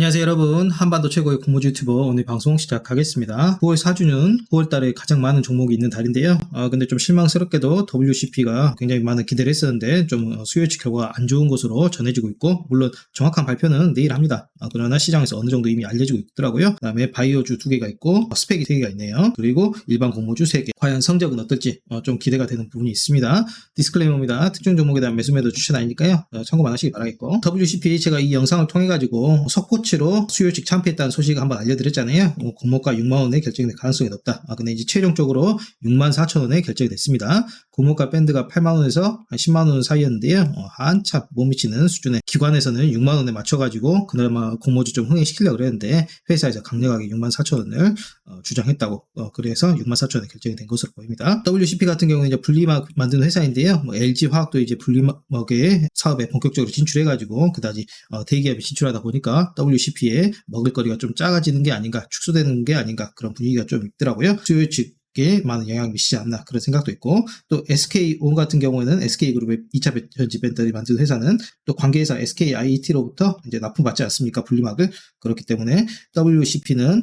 안녕하세요 여러분, 한반도 최고의 공모주 유튜버 오늘 방송 시작하겠습니다. 9월 4주는 9월달에 가장 많은 종목이 있는 달인데요. 근데 좀 실망스럽게도 WCP가 굉장히 많은 기대를 했었는데 좀 수요일치 결과가 안 좋은 것으로 전해지고 있고, 물론 정확한 발표는 내일 합니다. 그러나 시장에서 어느 정도 이미 알려지고 있더라고요. 그 다음에 바이오주 2개가 있고 스펙이 3개가 있네요. 그리고 일반 공모주 3개. 과연 성적은 어떨지 좀 기대가 되는 부분이 있습니다. 디스클레이머입니다. 특정 종목에 대한 매수매도 추천 아니니까요. 참고만 하시기 바라겠고, WCP 제가 이 영상을 통해 가지고 석고치로 수요일치 참패했다는 소식 한번 알려드렸잖아요. 공모가 6만원에 결정될 가능성이 높다. 근데 이제 최종적으로 64,000원에 결정이 됐습니다. 공모가 밴드가 8만원에서 한 10만원 사이였는데요. 한참 못 미치는 수준의 기관에서는 6만원에 맞춰가지고 그나마 공모주 좀 흥행시키려고 그랬는데 회사에서 강력하게 64,000원을 주장했다고, 그래서 64,000원에 결정이 된 것으로 보입니다. WCP 같은 경우는 이제 분리막 만드는 회사인데요. LG화학도 이제 분리막의 사업에 본격적으로 진출해가지고 그다지 대기업에 진출하다 보니까 WCP의 먹을거리가 좀 작아지는 게 아닌가, 축소되는 게 아닌가, 그런 분위기가 좀 있더라고요. 수요일치에 많은 영향을 미치지 않나, 그런 생각도 있고, 또 SK온 같은 경우에는 SK그룹의 2차 전지 배터리 만드는 회사는 또 관계회사 SKIET로부터 이제 납품받지 않습니까, 분리막을. 그렇기 때문에 WCP는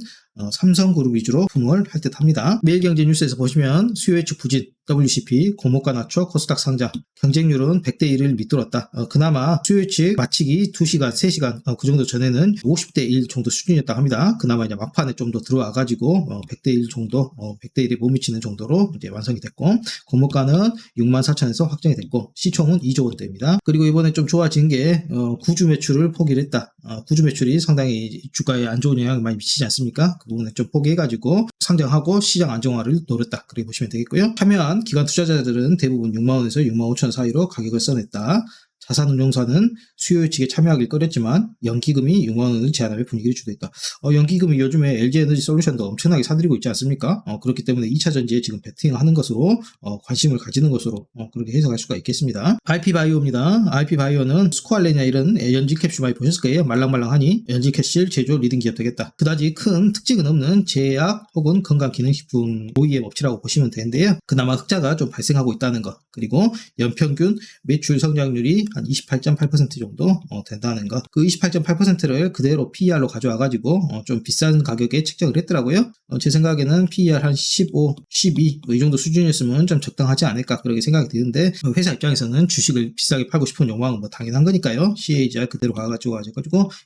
삼성그룹 위주로 품을 할 듯 합니다. 매일경제 뉴스에서 보시면 수요일치 부진, WCP, 공모가 낮춰 코스닥 상장, 경쟁률은 100대 1을 밑돌았다. 그나마 수요일치 마치기 2시간, 3시간 그 정도 전에는 50대 1 정도 수준이었다 합니다. 그나마 이제 막판에 좀 더 들어와가지고 100대 1 정도, 100대 1에 못 미치는 정도로 이제 완성이 됐고, 공모가는 64,000에서 확정이 됐고, 시총은 2조 원대입니다. 그리고 이번에 좀 좋아진 게 구주 매출을 포기를 했다. 구주 매출이 상당히 주가에 안 좋은 영향을 많이 미치지 않습니까? 그 부분을 좀 포기해가지고 상장하고 시장 안정화를 노렸다, 그렇게 보시면 되겠고요. 참여한 기관 투자자들은 대부분 6만원에서 65,000원 사이로 가격을 써냈다. 자산운용사는 수요일치에 참여하길 꺼렸지만 연기금이 6만원을 제한하며 분위기를 주도 있다. 연기금이 요즘에 LG에너지 솔루션도 엄청나게 사들이고 있지 않습니까? 그렇기 때문에 2차 전지에 지금 베팅하는 것으로 관심을 가지는 것으로 그렇게 해석할 수가 있겠습니다. IP바이오입니다. IP바이오는 스코알렌이나 이런 연질 캡슐 많이 보셨을 거예요. 말랑말랑하니 연질 캡슐 제조 리딩 기업 되겠다. 그다지 큰 특징은 없는 제약 혹은 건강기능식품 OEM 업체라고 보시면 되는데요. 그나마 흑자가 좀 발생하고 있다는 것, 그리고 연평균 매출 성장률이 한 28.8% 정도 된다는 것. 그 28.8%를 그대로 PER로 가져와가지고 좀 비싼 가격에 책정을 했더라고요. 제 생각에는 PER 한 15, 12 이 정도 수준이었으면 좀 적당하지 않을까, 그렇게 생각이 드는데, 회사 입장에서는 주식을 비싸게 팔고 싶은 욕망은 뭐 당연한 거니까요. CAGR 그대로 가가지고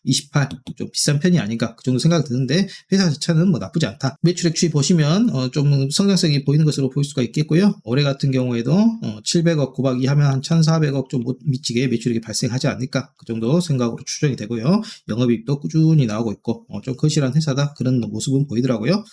28, 좀 비싼 편이 아닌가, 그 정도 생각이 드는데, 회사 자체는 뭐 나쁘지 않다. 매출액 추이 보시면 좀 성장성이 보이는 것으로 볼 수가 있겠고요. 올해 같은 경우에도 700억 고박이 하면 한 1,400억 좀 못 미치게 매출액이 발생하지 않을까, 그 정도 생각으로 추정이 되고요. 영업이익도 꾸준히 나오고 있고 좀 거실한 회사다, 그런 모습은 보이더라고요.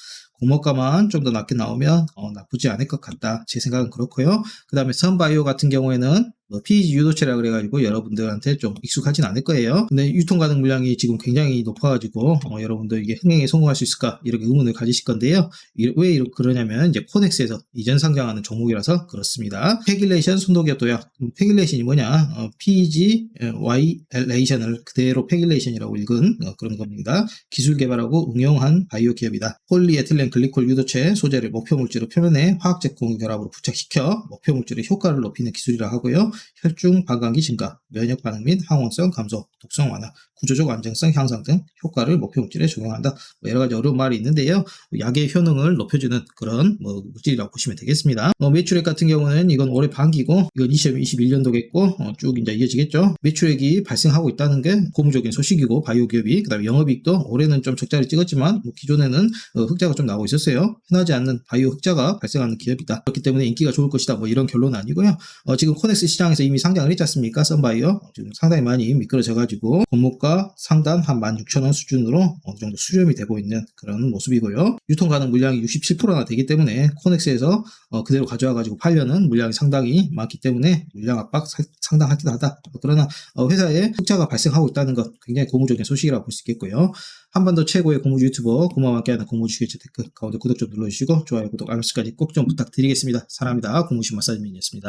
공모가만 좀 더 낮게 나오면 나쁘지 않을 것 같다, 제 생각은 그렇고요. 그 다음에 선바이오 같은 경우에는 PEG 유도체라 그래가지고 여러분들한테 좀 익숙하진 않을 거예요. 근데 유통 가능 물량이 지금 굉장히 높아가지고 여러분들 이게 흥행에 성공할 수 있을까, 이렇게 의문을 가지실 건데요. 왜 이렇게 그러냐면 이제 코넥스에서 이전 상장하는 종목이라서 그렇습니다. 패길레이션 손도기업 도약. 패길레이션이 뭐냐? PEG 와이레이션을 그대로 패길레이션이라고 읽은 그런 겁니다. 기술 개발하고 응용한 바이오 기업이다. 폴리에틸렌 글리콜 유도체 소재를 목표 물질의 표면에 화학적 공유 결합으로 부착시켜 목표 물질의 효과를 높이는 기술이라 하고요. 혈중 방광기 증가, 면역 반응 및 항원성 감소, 독성 완화, 구조적 안정성 향상 등 효과를 목표 물질에 적용한다. 여러 가지 어려운 말이 있는데요. 약의 효능을 높여주는 그런 물질이라고 보시면 되겠습니다. 매출액 같은 경우는 이건 올해 반기고, 이건 2021년도겠고 쭉 이제 이어지겠죠. 매출액이 발생하고 있다는 게 고무적인 소식이고, 바이오 기업이. 그다음에 영업이익도 올해는 좀 적자를 찍었지만 기존에는 흑자가 좀 나오고 있었어요. 흔하지 않는 바이오 흑자가 발생하는 기업이다. 그렇기 때문에 인기가 좋을 것이다, 이런 결론은 아니고요. 지금 코넥스 시장에서 이미 상장을 했지 않습니까? 선바이오 지금 상당히 많이 미끄러져가지고 공모가 상단 한 16,000원 수준으로 어느 정도 수렴이 되고 있는 그런 모습이고요. 유통 가능 물량이 67%나 되기 때문에 코넥스에서 그대로 가져와가지고 팔려는 물량이 상당히 많기 때문에 물량 압박 상당할 듯하다. 그러나 회사에 흑자가 발생하고 있다는 것, 굉장히 고무적인 소식이라고 볼 수 있겠고요. 한반도 최고의 공모주 유튜버 고마워 함께하는 공모주 기획 재테크, 가운데 구독 좀 눌러주시고 좋아요, 구독, 알람 설정까지 꼭 좀 부탁드리겠습니다. 사랑합니다. 공모주 마사지맨이었습니다.